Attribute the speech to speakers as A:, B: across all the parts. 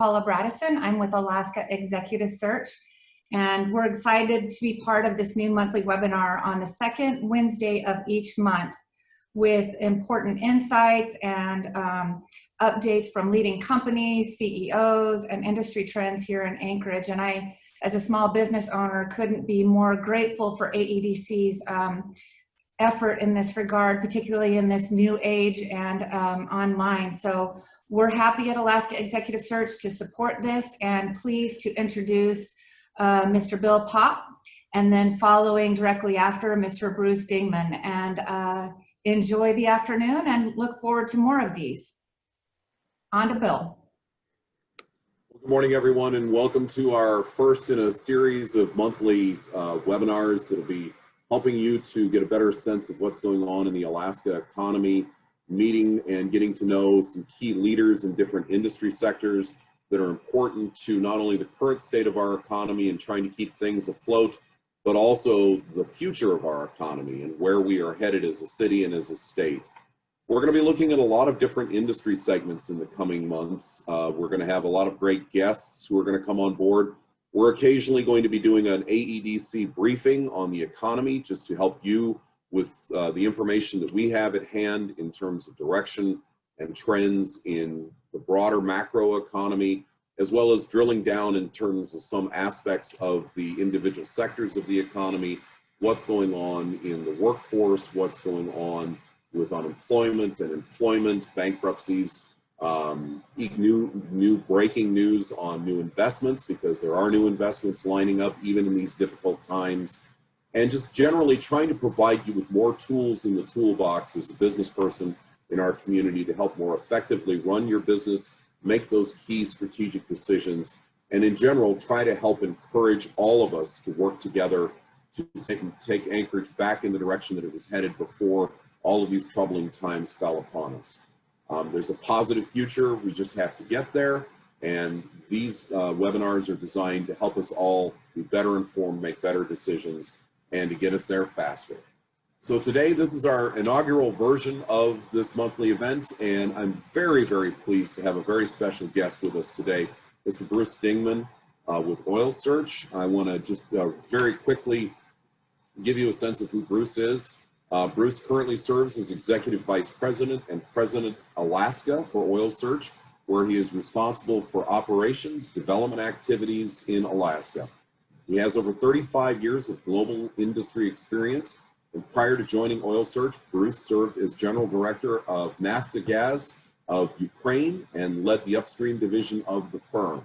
A: Paula Bradison. I'm with Alaska Executive Search, and we're excited to be part of this new monthly webinar on the second Wednesday of each month with important insights and updates from leading companies, CEOs, and industry trends here in Anchorage. And I, as a small business owner, couldn't be more grateful for AEDC's effort in this regard, particularly in this new age and online. So we're happy at Alaska Executive Search to support this, and pleased to introduce Mr. Bill Popp, and then following directly after, Mr. Bruce Dingeman. And enjoy the afternoon and look forward to more of these. On to Bill.
B: Good morning, everyone, and welcome to our first in a series of monthly webinars that will be helping you to get a better sense of what's going on in the Alaska economy, meeting and getting to know some key leaders in different industry sectors that are important to not only the current state of our economy and trying to keep things afloat, but also the future of our economy and where we are headed as a city and as a state. We're going to be looking at a lot of different industry segments in the coming months. We're going to have a lot of great guests who are going to come on board. We're occasionally going to be doing an AEDC briefing on the economy just to help you with the information that we have at hand in terms of direction and trends in the broader macro economy, as well as drilling down in terms of some aspects of the individual sectors of the economy, what's going on in the workforce, what's going on with unemployment and employment, bankruptcies, new breaking news on new investments, because there are new investments lining up even in these difficult times, and just generally trying to provide you with more tools in the toolbox as a business person in our community to help more effectively run your business, make those key strategic decisions, and in general, try to help encourage all of us to work together to take Anchorage back in the direction that it was headed before all of these troubling times fell upon us. There's a positive future, we just have to get there, and these webinars are designed to help us all be better informed, make better decisions, and to get us there faster. So today, this is our inaugural version of this monthly event, and I'm very, very pleased to have a very special guest with us today, Mr. Bruce Dingeman with Oil Search. I want to just very quickly give you a sense of who Bruce is. Bruce currently serves as Executive Vice President and President Alaska for Oil Search, where he is responsible for operations, development activities in Alaska. He has over 35 years of global industry experience, and prior to joining Oil Search, Bruce served as General Director of Naftogaz of Ukraine and led the upstream division of the firm.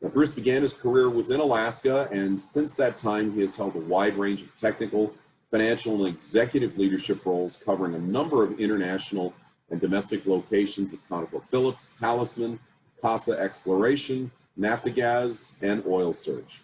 B: Now, Bruce began his career within Alaska, and since that time, he has held a wide range of technical, financial, and executive leadership roles covering a number of international and domestic locations at ConocoPhillips, Talisman, CASA Exploration, Naftogaz, and Oil Search.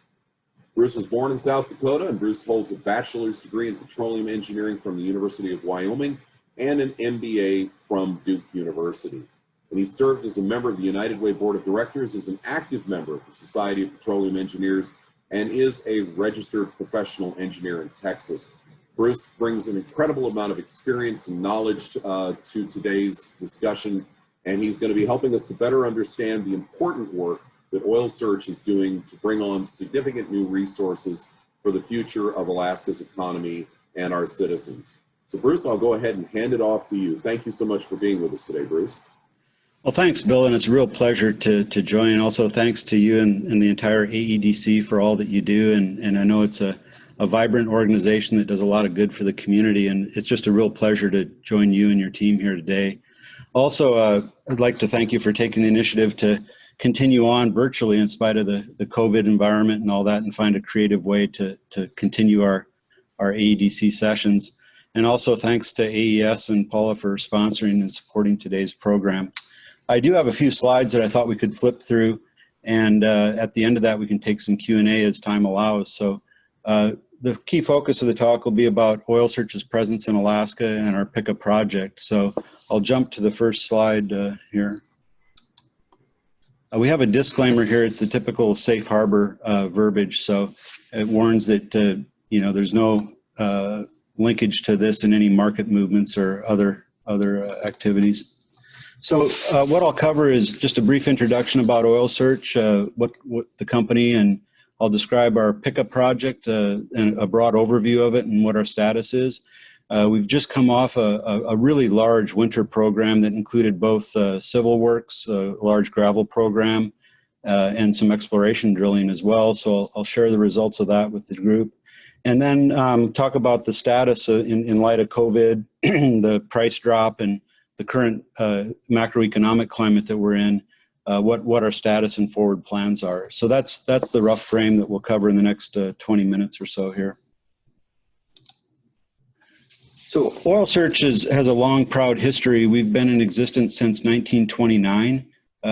B: Bruce was born in South Dakota, and Bruce holds a bachelor's degree in petroleum engineering from the University of Wyoming and an MBA from Duke University. And he served as a member of the United Way Board of Directors, as an active member of the Society of Petroleum Engineers, and is a registered professional engineer in Texas. Bruce brings an incredible amount of experience and knowledge to today's discussion, and he's going to be helping us to better understand the important work that Oil Search is doing to bring on significant new resources for the future of Alaska's economy and our citizens. So Bruce, I'll go ahead and hand it off to you. Thank you so much for being with us today, Bruce.
C: Well, thanks, Bill, and it's a real pleasure to join. Also, thanks to you and the entire AEDC for all that you do, and I know it's a vibrant organization that does a lot of good for the community, and it's just a real pleasure to join you and your team here today. Also, I'd like to thank you for taking the initiative to continue on virtually in spite of the COVID environment and all that, and find a creative way to continue our AEDC sessions. And also thanks to AES and Paula for sponsoring and supporting today's program. I do have a few slides that I thought we could flip through, and at the end of that we can take some Q&A as time allows. So the key focus of the talk will be about Oil Search's presence in Alaska and our pickup project. So I'll jump to the first slide here. We have a disclaimer here. It's the typical safe harbor verbiage. So it warns that there's no linkage to this in any market movements or other activities. So what I'll cover is just a brief introduction about Oil Search, what the company, and I'll describe our pickup project and a broad overview of it and what our status is. We've just come off a really large winter program that included both civil works, a large gravel program, and some exploration drilling as well. So I'll share the results of that with the group. And then talk about the status in light of COVID, the price drop, and the current macroeconomic climate that we're in, what our status and forward plans are. So that's the rough frame that we'll cover in the next 20 minutes or so here. So Oil Search has a long, proud history. We've been in existence since 1929.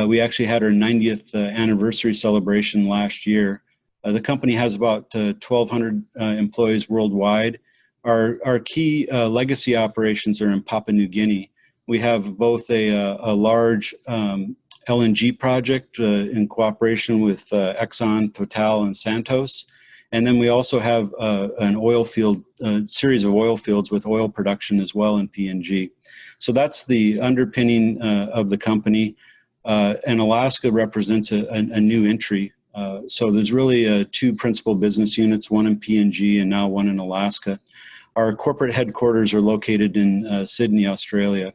C: We actually had our 90th anniversary celebration last year. The company has about 1,200 employees worldwide. Our key legacy operations are in Papua New Guinea. We have both a large LNG project in cooperation with Exxon, Total, and Santos. And then we also have an oil field, series of oil fields with oil production as well in PNG. So that's the underpinning of the company. And Alaska represents a new entry. So there's really two principal business units, one in PNG and now one in Alaska. Our corporate headquarters are located in Sydney, Australia.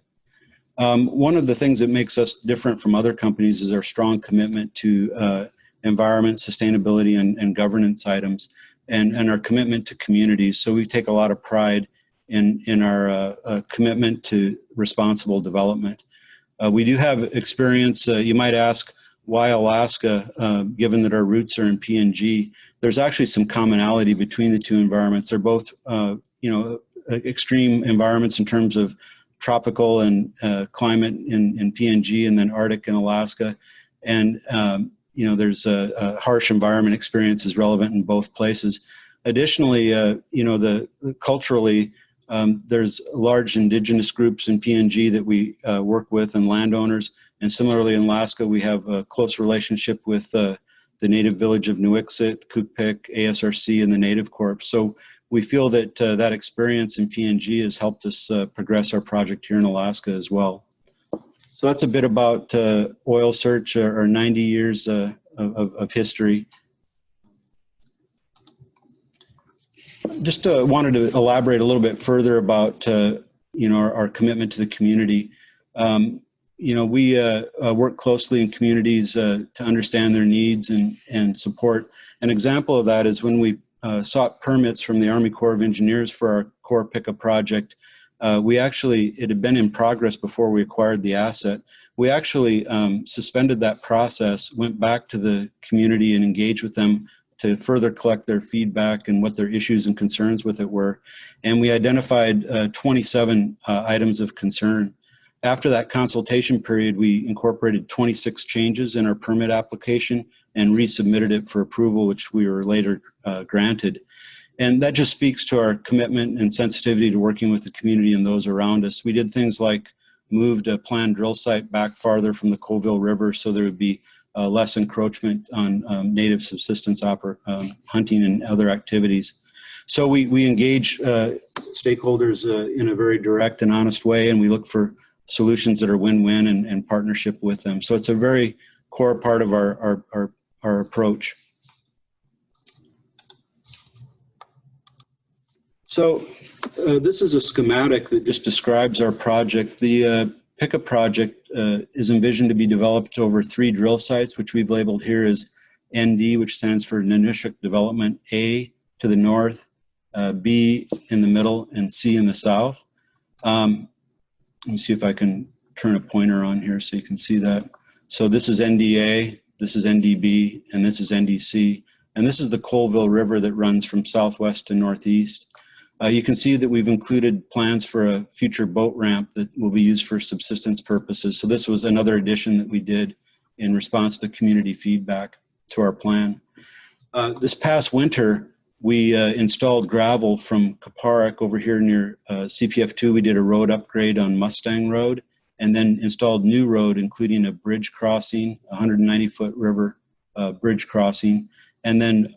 C: One of the things that makes us different from other companies is our strong commitment to environment, sustainability, and governance items, and our commitment to communities. So we take a lot of pride in our commitment to responsible development. We do have experience, you might ask, why Alaska, given that our roots are in PNG? There's actually some commonality between the two environments. They're both, extreme environments in terms of tropical and climate in PNG, and then Arctic in Alaska. And, there's a harsh environment experience is relevant in both places. Additionally, culturally, there's large indigenous groups in PNG that we work with, and landowners. And similarly in Alaska, we have a close relationship with the native village of Nuiqsut, Kukpik, ASRC, and the Native Corps. So we feel that that experience in PNG has helped us progress our project here in Alaska as well. So that's a bit about Oil Search, our 90 years of history. Just wanted to elaborate a little bit further about our commitment to the community. We work closely in communities to understand their needs and support. An example of that is when we sought permits from the Army Corps of Engineers for our core pickup project. It had been in progress before we acquired the asset. We actually suspended that process, went back to the community and engaged with them to further collect their feedback and what their issues and concerns with it were. And we identified 27 items of concern. After that consultation period, we incorporated 26 changes in our permit application and resubmitted it for approval, which we were later granted. And that just speaks to our commitment and sensitivity to working with the community and those around us. We did things like moved a planned drill site back farther from the Colville River so there would be less encroachment on native subsistence hunting and other activities. So we engage stakeholders in a very direct and honest way, and we look for solutions that are win-win and partnership with them. So it's a very core part of our approach. So this is a schematic that just describes our project. The pickup project is envisioned to be developed over 3 drill sites, which we've labeled here as ND, which stands for Nunishuk Development, A to the north, B in the middle, and C in the south. Let me see if I can turn a pointer on here so you can see that. So this is NDA, this is NDB, and this is NDC. And this is the Colville River that runs from southwest to northeast. You can see that we've included plans for a future boat ramp that will be used for subsistence purposes. So this was another addition that we did in response to community feedback to our plan. This past winter, we installed gravel from Kaparak over here near CPF2. We did a road upgrade on Mustang Road and then installed new road, including a bridge crossing, a 190-foot river bridge crossing, and then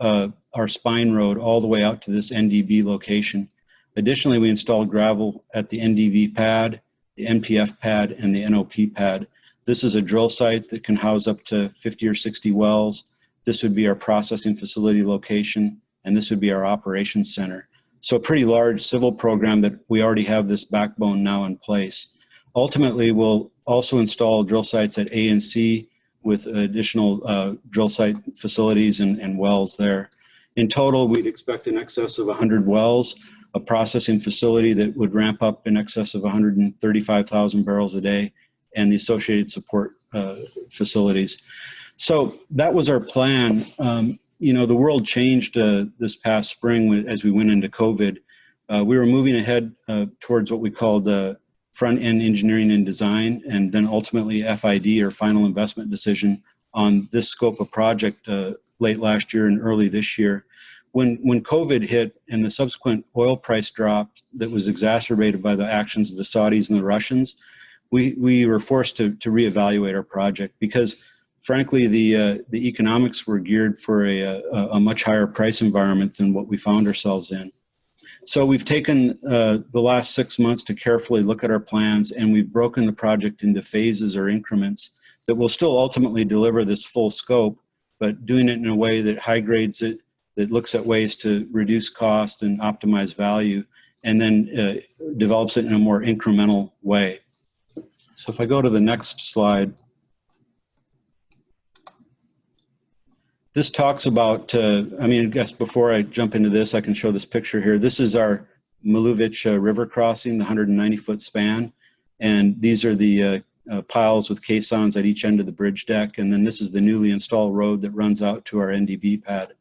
C: our spine road all the way out to this NDB location. Additionally, we installed gravel at the NDB pad the NPF pad, and the NOP pad. This is a drill site that can house up to 50 or 60 wells. This would be our processing facility location, and this would be our operations center. So a pretty large civil program that we already have this backbone now in place. Ultimately, we'll also install drill sites at A and C with additional drill site facilities and wells there. In total, we'd expect in excess of 100 wells, a processing facility that would ramp up in excess of 135,000 barrels a day, and the associated support facilities. So that was our plan. You know, the world changed this past spring as we went into COVID. We were moving ahead towards what we called front-end engineering and design, and then ultimately FID, or final investment decision, on this scope of project late last year and early this year. When COVID hit and the subsequent oil price drop that was exacerbated by the actions of the Saudis and the Russians, we were forced to reevaluate our project, because frankly, the economics were geared for a much higher price environment than what we found ourselves in. So we've taken the last 6 months to carefully look at our plans, and we've broken the project into phases or increments that will still ultimately deliver this full scope, but doing it in a way that high grades it, that looks at ways to reduce cost and optimize value, and then develops it in a more incremental way. So if I go to the next slide, this talks about, I guess before I jump into this, I can show this picture here. This is our Milovich River crossing, the 190-foot span. And these are the piles with caissons at each end of the bridge deck. And then this is the newly installed road that runs out to our NDB pad.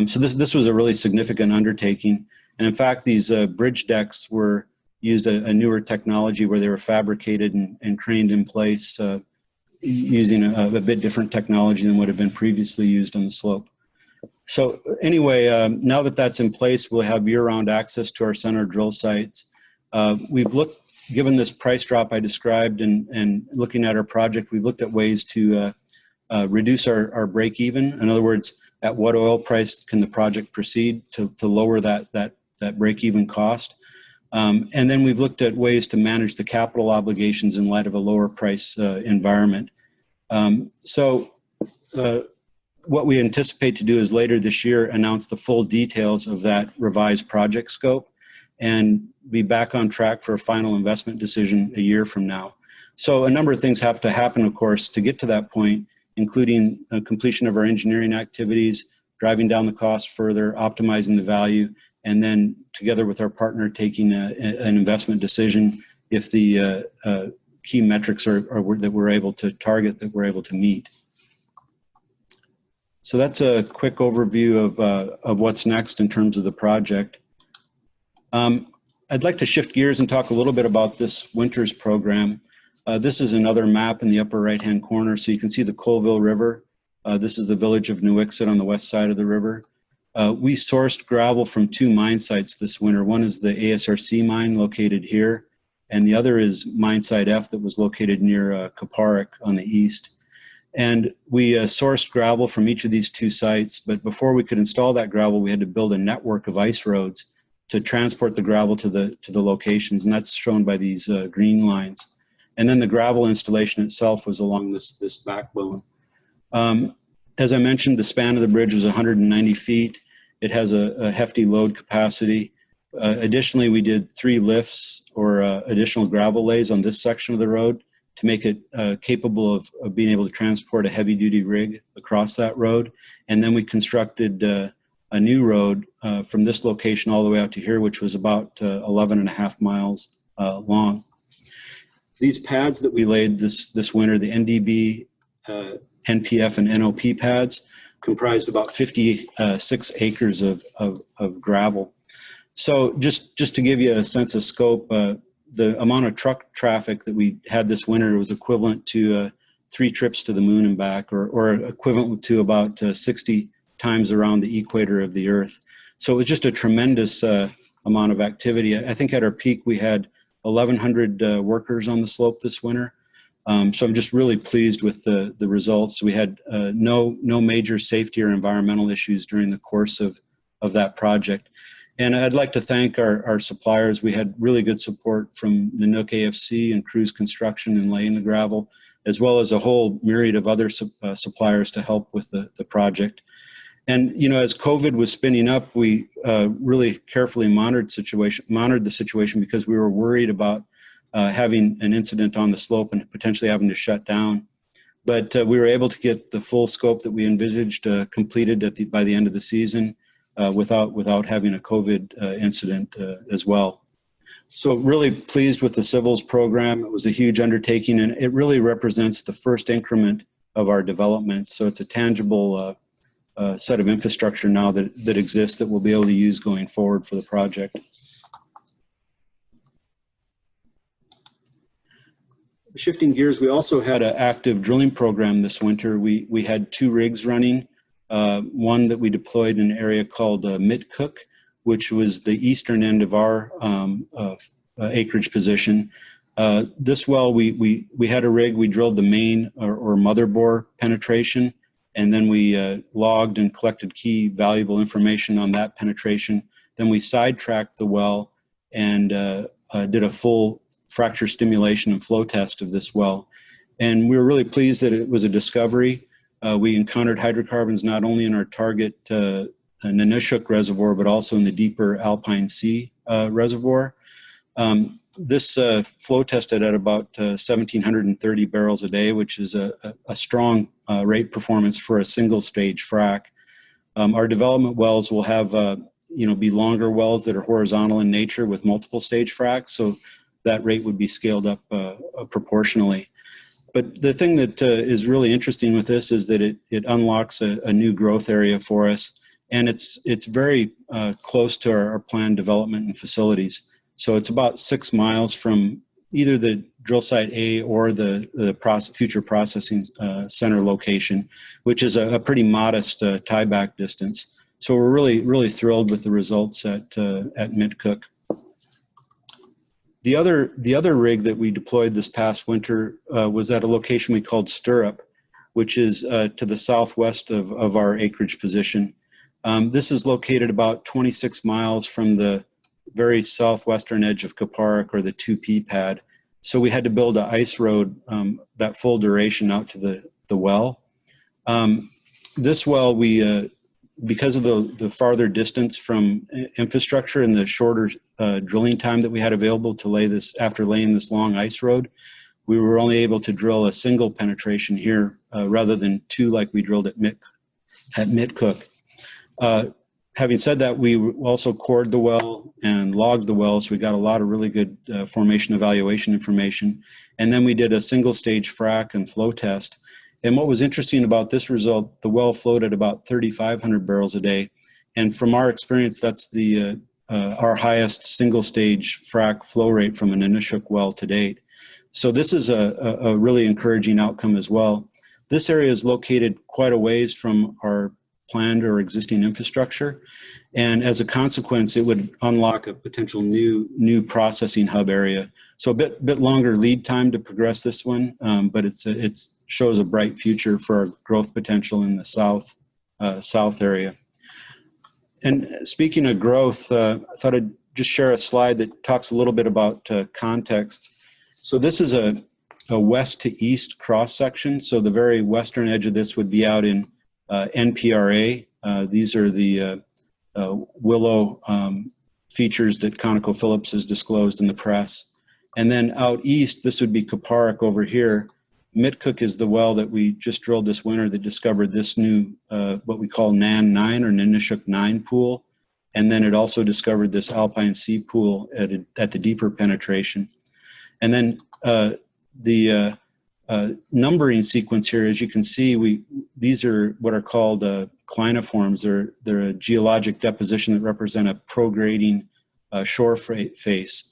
C: So this was a really significant undertaking. And in fact, these bridge decks used a newer technology where they were fabricated and craned in place using a bit different technology than would have been previously used on the slope. So anyway, now that that's in place, we'll have year-round access to our center drill sites. We've looked, given this price drop I described and looking at our project, we've looked at ways to reduce our break even. In other words, at what oil price can the project proceed to lower that break even cost. And then we've looked at ways to manage the capital obligations in light of a lower price environment. What we anticipate to do is later this year announce the full details of that revised project scope and be back on track for a final investment decision a year from now. So a number of things have to happen, of course, to get to that point, including completion of our engineering activities, driving down the cost further, optimizing the value, and then together with our partner taking an investment decision if the key metrics that we're able to target, that we're able to meet. So that's a quick overview of what's next in terms of the project. I'd like to shift gears and talk a little bit about this winter's program. This is another map in the upper right-hand corner. So you can see the Colville River. This is the village of Nuiqsut on the west side of the river. We sourced gravel from 2 mine sites this winter. One is the ASRC mine located here, and the other is mine site F that was located near Kaparik on the east. And we sourced gravel from each of these 2 sites, but before we could install that gravel, we had to build a network of ice roads to transport the gravel to the locations, and that's shown by these green lines. And then the gravel installation itself was along this backbone. As I mentioned, the span of the bridge was 190 feet. It has a hefty load capacity. Additionally, we did 3 lifts or additional gravel lays on this section of the road to make it capable of being able to transport a heavy-duty rig across that road. And then we constructed a new road from this location all the way out to here, which was about 11.5 miles long. These pads that we laid this winter, the NDB, NPF, and NOP pads, comprised about 56 acres of gravel. So just to give you a sense of scope, the amount of truck traffic that we had this winter was equivalent to 3 trips to the moon and back, or equivalent to about 60 times around the equator of the Earth. So it was just a tremendous amount of activity. I think at our peak we had 1,100 workers on the slope this winter. So I'm just really pleased with the results. We had no major safety or environmental issues during the course of that project. And I'd like to thank our suppliers. We had really good support from Nanook AFC and Cruise Construction in laying the gravel, as well as a whole myriad of other suppliers to help with the project. And, you know, as COVID was spinning up, we really carefully monitored the situation because we were worried about having an incident on the slope and potentially having to shut down. But we were able to get the full scope that we envisaged completed by the end of the season without having a COVID incident as well. So really pleased with the civils program. It was a huge undertaking, and it really represents the first increment of our development. So it's a tangible set of infrastructure now that exists that we'll be able to use going forward for the project. Shifting gears, we also had an active drilling program this winter. We had 2 rigs running, one that we deployed in an area called Midcook, which was the eastern end of our acreage position. This well, we had a rig, we drilled the main or mother bore penetration, and then we logged and collected key valuable information on that penetration. Then we sidetracked the well and did a full fracture stimulation and flow test of this well. And we were really pleased that it was a discovery. We encountered hydrocarbons not only in our target Nanushuk reservoir, but also in the deeper Alpine Sea reservoir. This flow tested at about 1,730 barrels a day, which is a strong rate performance for a single stage frac. Our development wells will have be longer wells that are horizontal in nature with multiple stage fracs, so that rate would be scaled up proportionally. But the thing that is really interesting with this is that it unlocks a new growth area for us, and it's very close to our planned development and facilities. So it's about 6 miles from either the drill site A or the future processing center location, which is a pretty modest tieback distance. So we're really thrilled with the results at Midcook. The other rig that we deployed this past winter was at a location we called Stirrup, which is to the southwest of our acreage position. This is located about 26 miles from the very southwestern edge of Kaparik, or the 2P pad. So we had to build an ice road that full duration out to the well. This well, we because of the farther distance from infrastructure and the shorter drilling time that we had available to lay this, after laying this long ice road, we were only able to drill a single penetration here rather than 2 like we drilled at Midcook. Having said that, we also cored the well and logged the well, so we got a lot of really good formation evaluation information. And then we did a single stage frac and flow test. And what was interesting about this result, the well flowed at about 3,500 barrels a day. And from our experience, that's our highest single stage frac flow rate from an Nanushuk well to date. So this is a really encouraging outcome as well. This area is located quite a ways from our planned or existing infrastructure. And as a consequence, it would unlock a potential new processing hub area. So a bit longer lead time to progress this one, but it shows a bright future for our growth potential in the south area. And speaking of growth, I thought I'd just share a slide that talks a little bit about context. So this is a west to east cross section. So the very western edge of this would be out in NPRA. These are the willow features that ConocoPhillips has disclosed in the press. And then out east, this would be Kaparik over here. Midcook is the well that we just drilled this winter that discovered this new, what we call NAN 9 or Nanushuk 9 pool. And then it also discovered this Alpine Sea pool at the deeper penetration. And then the numbering sequence here, as you can see, these are what are called cliniforms. They're a geologic deposition that represent a prograding shore face.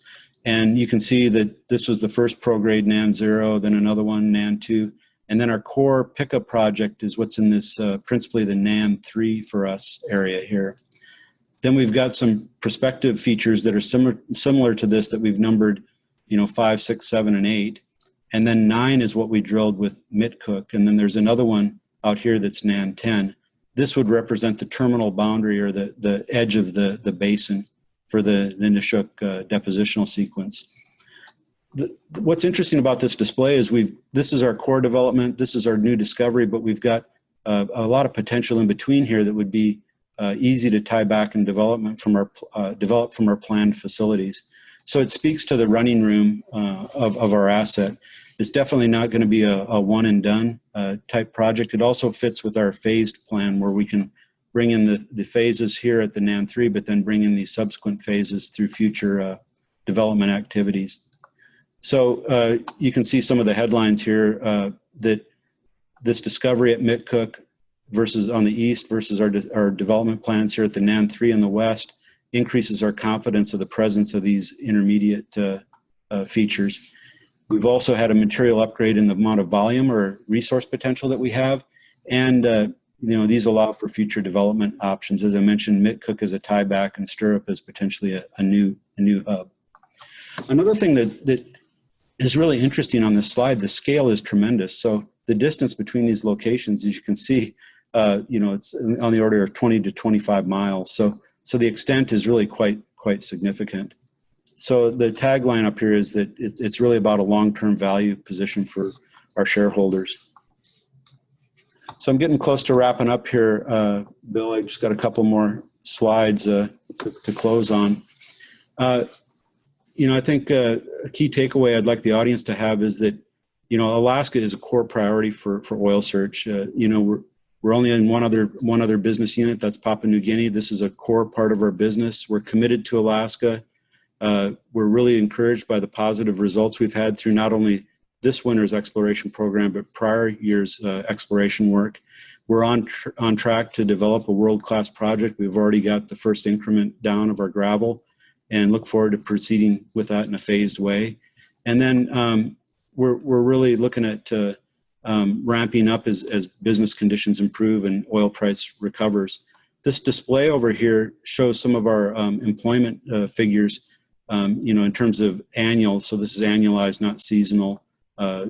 C: And you can see that this was the first prograde NAN 0, then another one NAN 2, and then our core pickup project is what's in this principally the NAN 3 for us area here. Then we've got some prospective features that are similar to this that we've numbered, 5, 6, 7, and 8. And then 9 is what we drilled with Midcook. And then there's another one out here that's NAN 10. This would represent the terminal boundary or the edge of the basin. for the Midcook depositional sequence. What's interesting about this display is this is our core development, this is our new discovery, but we've got a lot of potential in between here that would be easy to tie back in develop from our planned facilities. So it speaks to the running room of our asset. It's definitely not going to be a one and done type project. It also fits with our phased plan where we can bring in the phases here at the NAN 3, but then bring in these subsequent phases through future development activities. So you can see some of the headlines here that this discovery at Midcook versus on the east versus our development plans here at the NAN 3 in the west increases our confidence of the presence of these intermediate features. We've also had a material upgrade in the amount of volume or resource potential that we have, and these allow for future development options. As I mentioned, Midcook is a tieback, and Stirrup is potentially a new hub. Another thing that is really interesting on this slide, the scale is tremendous. So the distance between these locations, as you can see, it's on the order of 20 to 25 miles. So the extent is really quite significant. So the tagline up here is that it's really about a long-term value position for our shareholders. So I'm getting close to wrapping up here, Bill. I just got a couple more slides to close on. I think a key takeaway I'd like the audience to have is that, Alaska is a core priority for oil search. We're only in one other business unit, that's Papua New Guinea. This is a core part of our business. We're committed to Alaska. We're really encouraged by the positive results we've had through not only this winter's exploration program, but prior year's exploration work. We're on track to develop a world-class project. We've already got the first increment down of our gravel and look forward to proceeding with that in a phased way. And then we're really looking at ramping up as business conditions improve and oil price recovers. This display over here shows some of our employment figures, in terms of annual. So this is annualized, not seasonal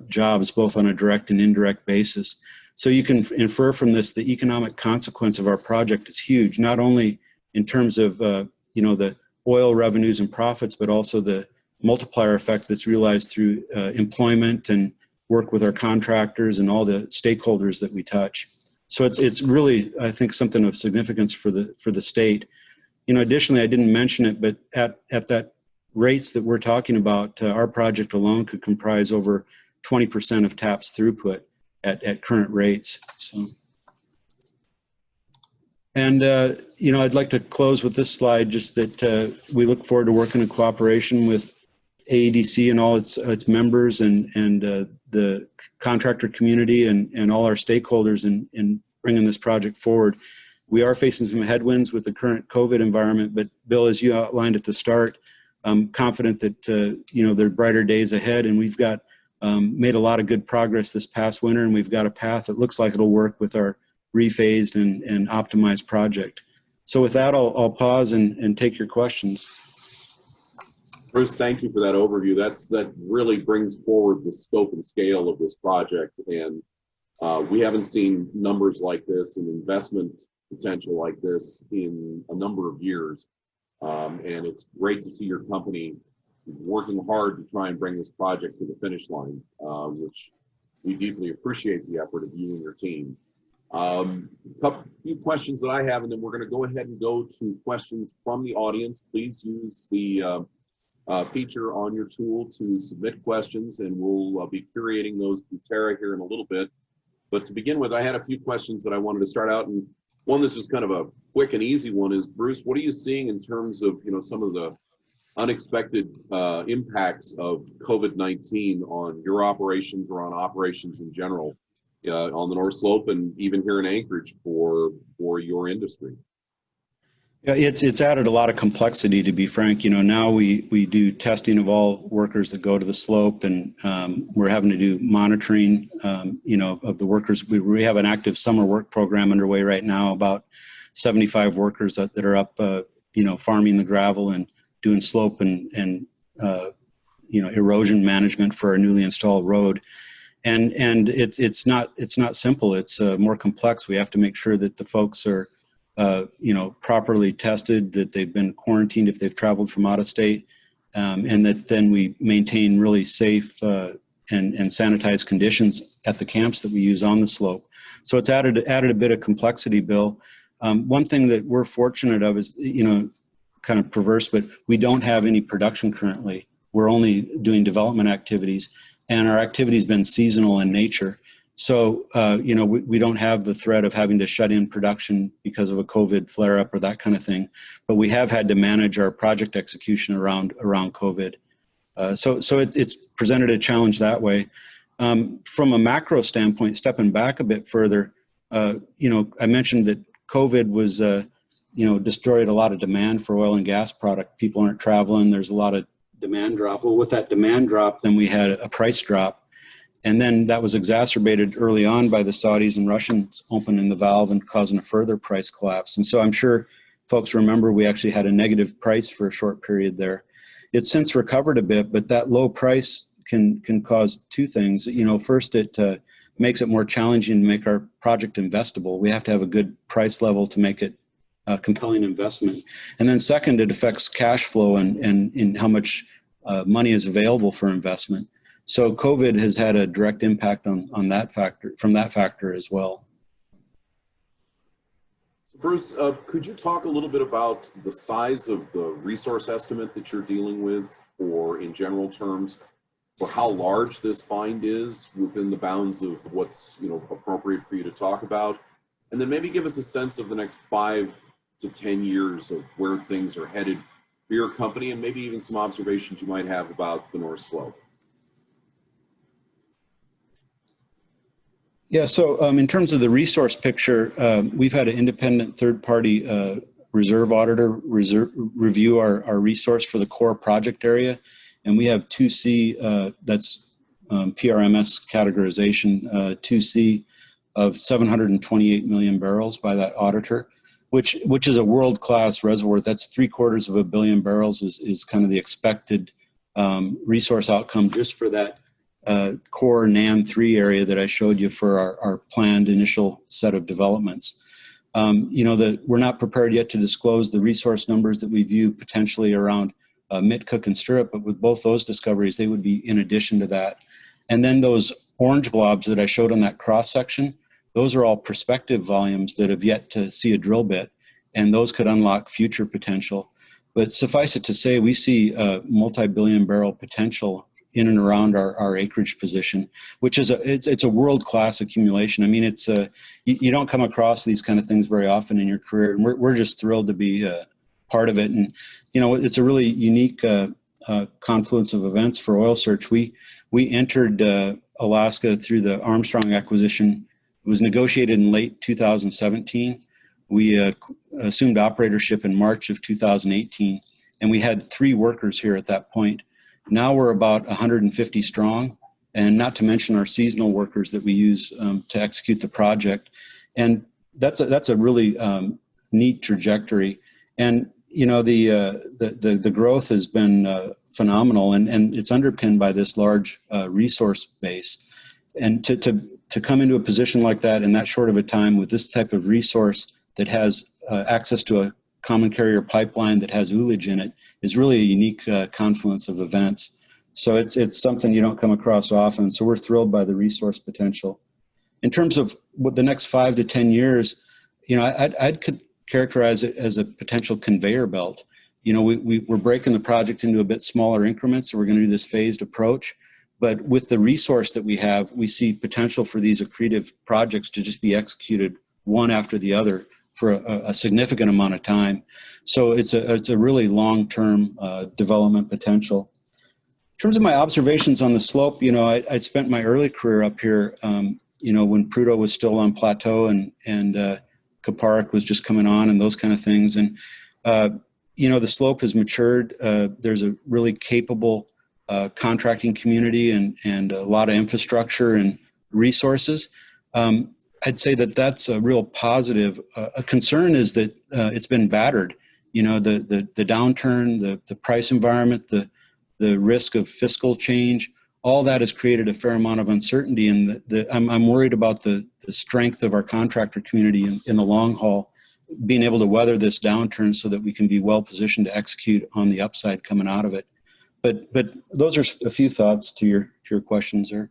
C: jobs, both on a direct and indirect basis. So you can infer from this the economic consequence of our project is huge, not only in terms of the oil revenues and profits, but also the multiplier effect that's realized through employment and work with our contractors and all the stakeholders that we touch. So it's really, I think, something of significance for the state. Additionally, I didn't mention it, but at that rates that we're talking about, our project alone could comprise over 20% of TAP's throughput at current rates. So, and I'd like to close with this slide, just that we look forward to working in cooperation with AEDC and all its members and the contractor community and all our stakeholders in bringing this project forward. We are facing some headwinds with the current COVID environment, but Bill, as you outlined at the start, I'm confident that there are brighter days ahead, and we've got made a lot of good progress this past winter, and we've got a path that looks like it'll work with our rephased and optimized project. So with that, I'll pause and take your questions.
B: Bruce, thank you for that overview. That really brings forward the scope and scale of this project, and we haven't seen numbers like this and investment potential like this in a number of years. And it's great to see your company working hard to try and bring this project to the finish line, which we deeply appreciate the effort of you and your team. A few questions that I have, and then we're going to go ahead and go to questions from the audience. Please use the feature on your tool to submit questions, and we'll be curating those through Tara here in a little bit. But to begin with, I had a few questions that I wanted to start out, and one that's just kind of a quick and easy one is, Bruce, what are you seeing in terms of some of the unexpected impacts of COVID-19 on your operations or on operations in general on the North Slope and even here in Anchorage for your industry?
C: Yeah, it's added a lot of complexity, to be frank. Now we do testing of all workers that go to the slope, and we're having to do monitoring, of the workers. We have an active summer work program underway right now, about 75 workers that are up, farming the gravel and doing slope and erosion management for a newly installed road. And it's not simple. It's more complex. We have to make sure that the folks are properly tested, that they've been quarantined if they've traveled from out of state, and that then we maintain really safe and sanitized conditions at the camps that we use on the slope. So it's added a bit of complexity, Bill. One thing that we're fortunate of is, kind of perverse, but we don't have any production currently. We're only doing development activities, and our activity's been seasonal in nature. So, we don't have the threat of having to shut in production because of a COVID flare-up or that kind of thing, but we have had to manage our project execution around COVID. So it's presented a challenge that way. From a macro standpoint, stepping back a bit further, I mentioned that COVID was, destroyed a lot of demand for oil and gas product. People aren't traveling. There's a lot of demand drop. Well, with that demand drop, then we had a price drop. And then that was exacerbated early on by the Saudis and Russians opening the valve and causing a further price collapse. And so I'm sure folks remember we actually had a negative price for a short period there. It's since recovered a bit, but that low price can cause two things. First, it makes it more challenging to make our project investable. We have to have a good price level to make it a compelling investment. And then second, it affects cash flow and how much money is available for investment. So COVID has had a direct impact on that factor, from that factor as well.
B: Bruce, could you talk a little bit about the size of the resource estimate that you're dealing with, or in general terms, for how large this find is within the bounds of what's appropriate for you to talk about? And then maybe give us a sense of the next 5 to 10 years of where things are headed for your company, and maybe even some observations you might have about the North Slope.
C: Yeah, so in terms of the resource picture, we've had an independent third-party reserve auditor review our resource for the core project area. And we have 2C, that's PRMS categorization, 2C of 728 million barrels by that auditor, which is a world-class reservoir. That's 3/4 of a billion barrels is kind of the expected resource outcome just for that core NAM3 area that I showed you for our planned initial set of developments. We're not prepared yet to disclose the resource numbers that we view potentially around Midcook and Stirrup, but with both those discoveries, they would be in addition to that. And then those orange blobs that I showed on that cross section, those are all prospective volumes that have yet to see a drill bit, and those could unlock future potential. But suffice it to say, we see multi-billion barrel potential in and around our acreage position, which is it's a world-class accumulation. I mean, it's you don't come across these kind of things very often in your career, and we're just thrilled to be part of it. And it's a really unique confluence of events for Oil Search. We entered Alaska through the Armstrong acquisition. It was negotiated in late 2017. We assumed operatorship in March of 2018, and we had 3 workers here at that point. Now we're about 150 strong, and not to mention our seasonal workers that we use to execute the project. And that's a really neat trajectory. And the growth has been phenomenal, and it's underpinned by this large resource base. And to come into a position like that in that short of a time with this type of resource that has access to a common carrier pipeline that has ullage in it is really a unique confluence of events. So it's something you don't come across often. So we're thrilled by the resource potential. In terms of what the next 5 to 10 years, I'd characterize it as a potential conveyor belt. We're breaking the project into a bit smaller increments, so we're going to do this phased approach. But with the resource that we have, we see potential for these accretive projects to just be executed one after the other for a significant amount of time. So it's a really long-term development potential. In terms of my observations on the slope, I spent my early career up here, when Prudhoe was still on plateau and Kuparuk was just coming on and those kind of things. And, the slope has matured. There's a really capable contracting community and a lot of infrastructure and resources. I'd say that that's a real positive. A concern is that it's been battered. The downturn, the price environment, the risk of fiscal change, all that has created a fair amount of uncertainty. And I'm worried about the strength of our contractor community in the long haul. being able to weather this downturn so that we can be well positioned to execute on the upside coming out of it. But those are a few thoughts to your questions there.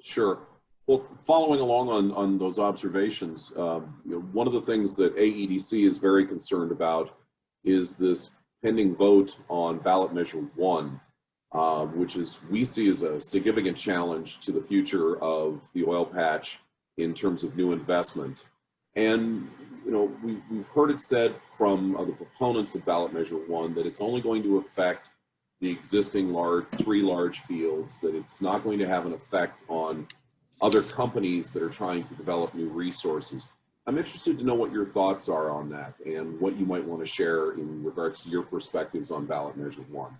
B: Sure. Well, following along on those observations, one of the things that AEDC is very concerned about is this pending vote on Ballot Measure 1, which we see as a significant challenge to the future of the oil patch in terms of new investment. And we've heard it said from the proponents of Ballot Measure 1 that it's only going to affect the existing three large fields, that it's not going to have an effect on other companies that are trying to develop new resources. I'm interested to know what your thoughts are on that and what you might want to share in regards to your perspectives on Ballot Measure 1.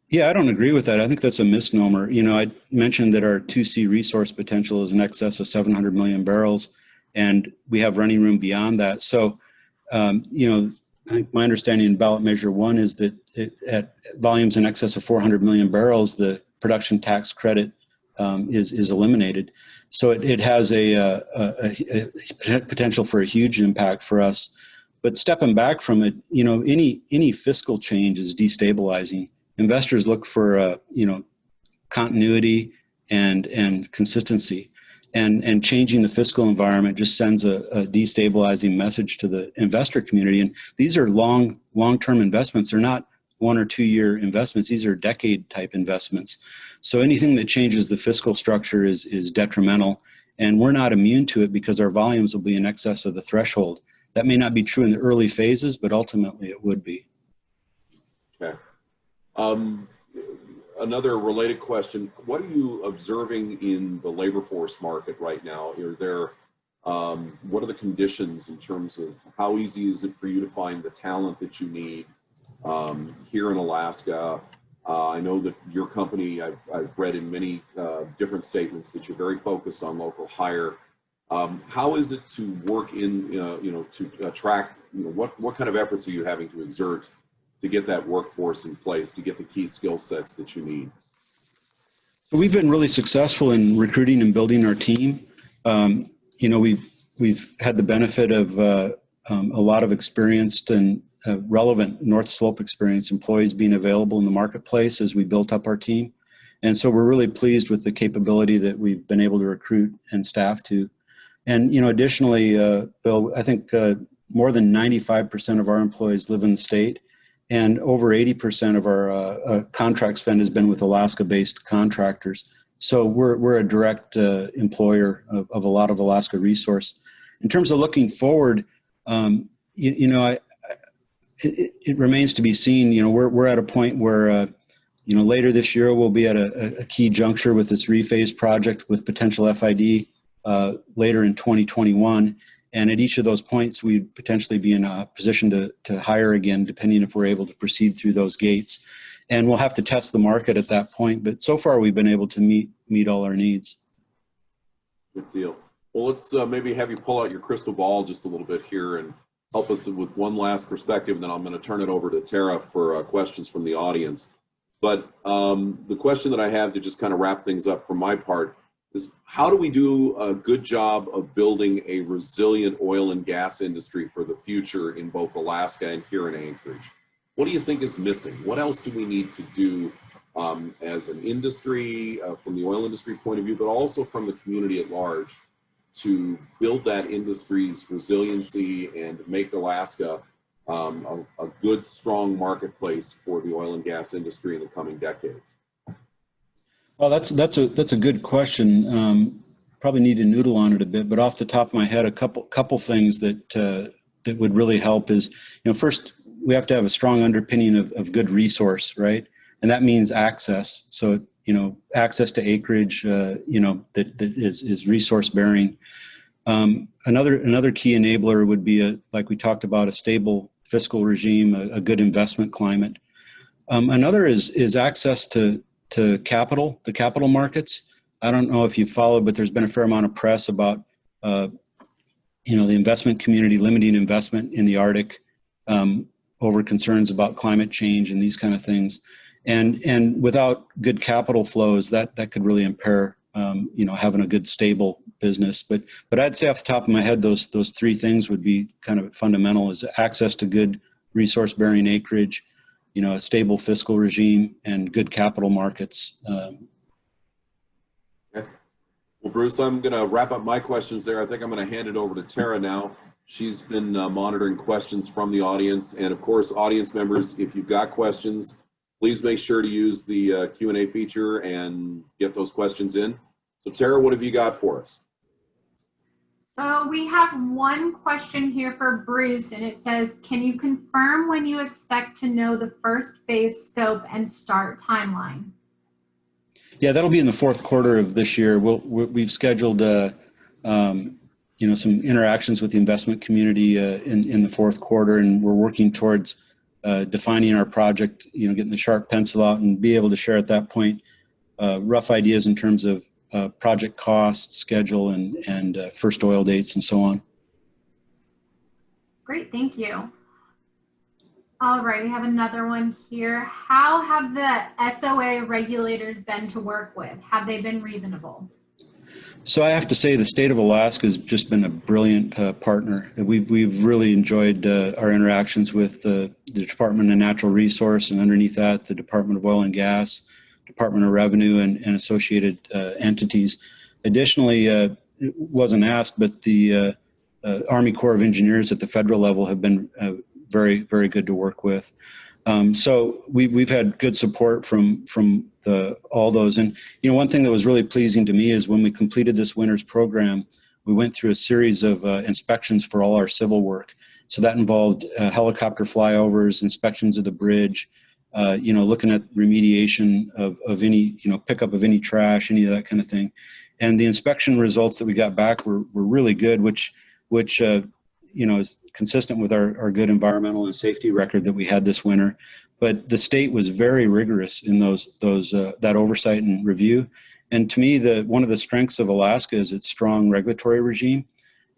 C: Yeah, I don't agree with that. I think that's a misnomer. I mentioned that our 2C resource potential is in excess of 700 million barrels, and we have running room beyond that. So, I think my understanding in Ballot Measure 1 is that at volumes in excess of 400 million barrels, the production tax credit is eliminated. So it has a potential for a huge impact for us. But stepping back from it, any fiscal change is destabilizing. Investors look for continuity and consistency, and changing the fiscal environment just sends a destabilizing message to the investor community. And these are long-term investments. They're not 1 or 2 year investments. These are decade type investments. So anything that changes the fiscal structure is detrimental, and we're not immune to it because our volumes will be in excess of the threshold. That may not be true in the early phases, but ultimately it would be.
B: Okay. Another related question, what are you observing in the labor force market right now? What are the conditions in terms of how easy is it for you to find the talent that you need here in Alaska? I know that your company, I've read in many different statements that you're very focused on local hire. How is it to work to attract, what kind of efforts are you having to exert to get that workforce in place, to get the key skill sets that you need?
C: We've been really successful in recruiting and building our team. We've had the benefit of a lot of experienced and relevant North Slope experience employees being available in the marketplace as we built up our team. And so we're really pleased with the capability that we've been able to recruit and staff to. And, additionally, Bill, I think more than 95% of our employees live in the state, and over 80% of our contract spend has been with Alaska-based contractors. So we're a direct employer of a lot of Alaska resource. In terms of looking forward, it remains to be seen. We're at a point where later this year we'll be at a key juncture with this rephase project with potential FID later in 2021. And at each of those points, we'd potentially be in a position to hire again, depending if we're able to proceed through those gates. And we'll have to test the market at that point. But so far, we've been able to meet all our needs.
B: Good deal. Well, let's maybe have you pull out your crystal ball just a little bit here and help us with one last perspective. And then I'm going to turn it over to Tara for questions from the audience. But the question that I have to just kind of wrap things up from my part is, how do we do a good job of building a resilient oil and gas industry for the future in both Alaska and here in Anchorage? What do you think is missing? What else do we need to do as an industry, from the oil industry point of view, but also from the community at large, to build that industry's resiliency and make Alaska a good, strong marketplace for the oil and gas industry in the coming decades?
C: Well, that's a good question. Probably need to noodle on it a bit, but off the top of my head, a couple things that would really help is, first, we have to have a strong underpinning of good resource, right? And that means access. So, access to acreage, that is resource bearing. Another key enabler would be, like we talked about, a stable fiscal regime, a good investment climate. Another is access to capital, the capital markets. I don't know if you followed, but there's been a fair amount of press about, the investment community limiting investment in the Arctic over concerns about climate change and these kind of things. And without good capital flows, that could really impair you know, having a good stable business. But I'd say off the top of my head, those three things would be kind of fundamental: is access to good resource bearing acreage, you know, a stable fiscal regime, and good capital markets.
B: Okay. Well, Bruce, I'm going to wrap up my questions there. I think I'm going to hand it over to Tara now. She's been monitoring questions from the audience. And of course, audience members, if you've got questions, please make sure to use the Q&A feature and get those questions in. So Tara, what have you got for us?
D: So we have one question here for Bruce, and it says, can you confirm when you expect to know the first phase scope and start timeline?
C: Yeah, that'll be in the fourth quarter of this year. We've scheduled, you know, some interactions with the investment community in the fourth quarter, and we're working towards defining our project, you know, getting the sharp pencil out and be able to share at that point rough ideas in terms of project cost, schedule, and first oil dates and so on.
D: Great, thank you. All right, we have another one here. How have the SOA regulators been to work with? Have they been reasonable?
C: So I have to say the state of Alaska has just been a brilliant partner. We've really enjoyed our interactions with the Department of Natural Resource, and underneath that, the Department of Oil and Gas, Department of Revenue, and associated entities. Additionally, it wasn't asked, but the Army Corps of Engineers at the federal level have been very, very good to work with. So we've had good support from all those. And, you know, one thing that was really pleasing to me is when we completed this winter's program, we went through a series of inspections for all our civil work. So that involved helicopter flyovers, inspections of the bridge, you know, looking at remediation of any, you know, pickup of any trash, any of that kind of thing. And the inspection results that we got back were really good, which you know, is consistent with our good environmental and safety record that we had this winter. But the state was very rigorous in that oversight and review. And to me, one of the strengths of Alaska is its strong regulatory regime.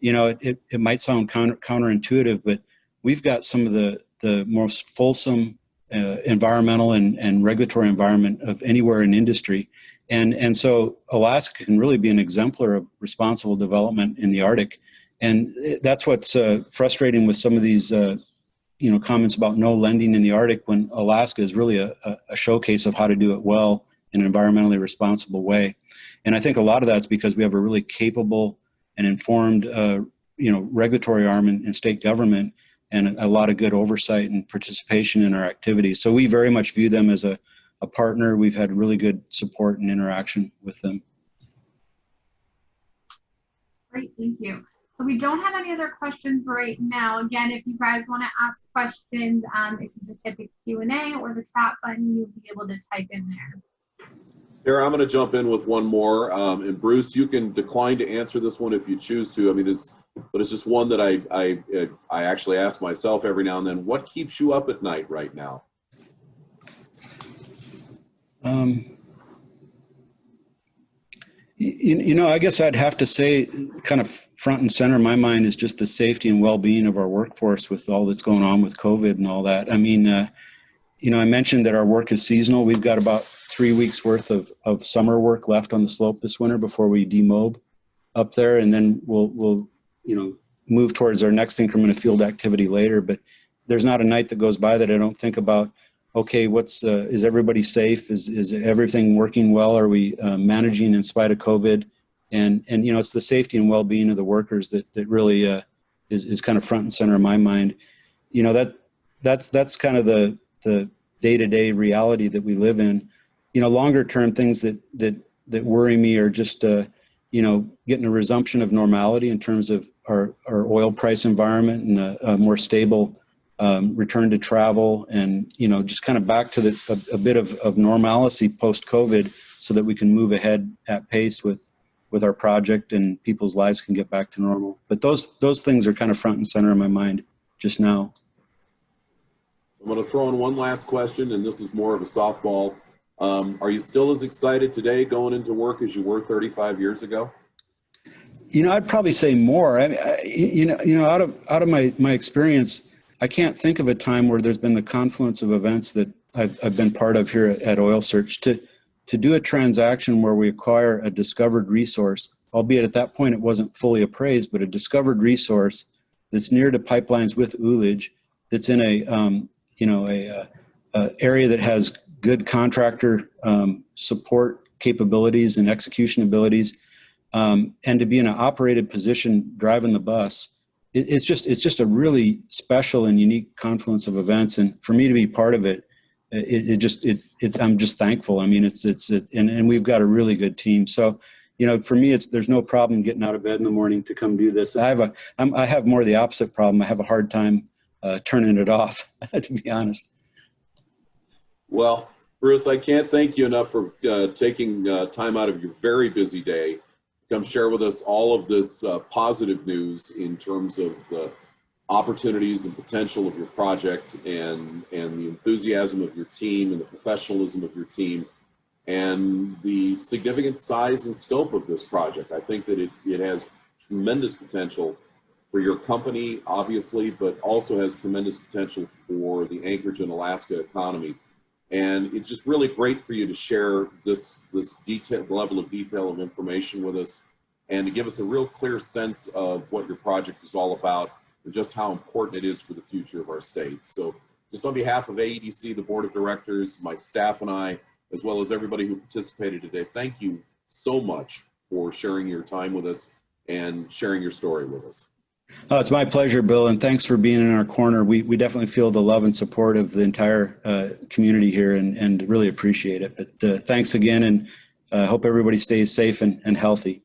C: You know, it might sound counterintuitive, but we've got some of the most fulsome environmental and regulatory environment of anywhere in industry. And so Alaska can really be an exemplar of responsible development in the Arctic. And that's what's frustrating with some of these, you know, comments about no lending in the Arctic, when Alaska is really a showcase of how to do it well in an environmentally responsible way. And I think a lot of that's because we have a really capable and informed, you know, regulatory arm in state government, and a lot of good oversight and participation in our activities. So we very much view them as a partner. We've had really good support and interaction with them.
D: Great, thank you. So we don't have any other questions right now. Again, if you guys want to ask questions, if you just hit the Q&A or the chat button, you'll be able to type in there.
B: Tara, I'm going to jump in with one more. And Bruce, you can decline to answer this one if you choose to. I mean, it's just one that I actually ask myself every now and then. What keeps you up at night right now?
C: You know, I guess I'd have to say kind of front and center in my mind is just the safety and well-being of our workforce with all that's going on with COVID and all that. I mean, you know, I mentioned that our work is seasonal. We've got about 3 weeks worth of summer work left on the slope this winter before we demob up there. And then we'll, you know, move towards our next increment of field activity later. But there's not a night that goes by that I don't think about, okay, is everybody safe? Is everything working well? Are we managing in spite of COVID? And you know, it's the safety and well-being of the workers that really is kind of front and center in my mind. You know, that's kind of the day-to-day reality that we live in. You know, longer term things that worry me are just you know, getting a resumption of normality in terms of our oil price environment and a more stable return to travel, and, you know, just kind of back to a bit of normalcy post-COVID, so that we can move ahead at pace with our project and people's lives can get back to normal. But those things are kind of front and center in my mind just now.
B: I'm going to throw in one last question, and this is more of a softball. Are you still as excited today going into work as you were 35 years ago?
C: You know, I'd probably say more. I mean, you know, out of my experience, I can't think of a time where there's been the confluence of events that I've been part of here at Oil Search. To to do a transaction where we acquire a discovered resource, albeit at that point it wasn't fully appraised, but a discovered resource that's near to pipelines with ullage, that's in a area that has good contractor support capabilities and execution abilities, and to be in an operated position driving the bus. It's just a really special and unique confluence of events, and for me to be part of it, I'm just thankful. I mean, and we've got a really good team. So, for me, there's no problem getting out of bed in the morning to come do this. I have more the opposite problem. I have a hard time turning it off, to be honest.
B: Well, Bruce, I can't thank you enough for taking time out of your very busy day to come share with us all of this positive news in terms of the opportunities and potential of your project, and the enthusiasm of your team and the professionalism of your team, and the significant size and scope of this project. I think that it has tremendous potential for your company, obviously, but also has tremendous potential for the Anchorage and Alaska economy. And it's just really great for you to share this level of detail of information with us, and to give us a real clear sense of what your project is all about, and just how important it is for the future of our state. So just on behalf of AEDC, the board of directors, my staff and I, as well as everybody who participated today, thank you so much for sharing your time with us and sharing your story with us.
C: Oh, it's my pleasure, Bill, and thanks for being in our corner. We definitely feel the love and support of the entire community here, and really appreciate it. But thanks again, and hope everybody stays safe and healthy.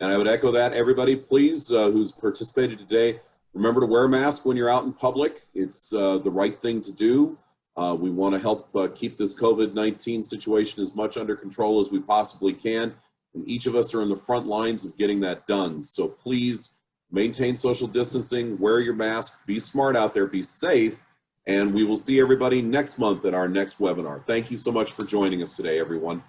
B: And I would echo that. Everybody, please, who's participated today, remember to wear a mask when you're out in public. It's the right thing to do. We want to help keep this COVID-19 situation as much under control as we possibly can. And each of us are in the front lines of getting that done. So please maintain social distancing, wear your mask, be smart out there, be safe, and we will see everybody next month at our next webinar. Thank you so much for joining us today, everyone.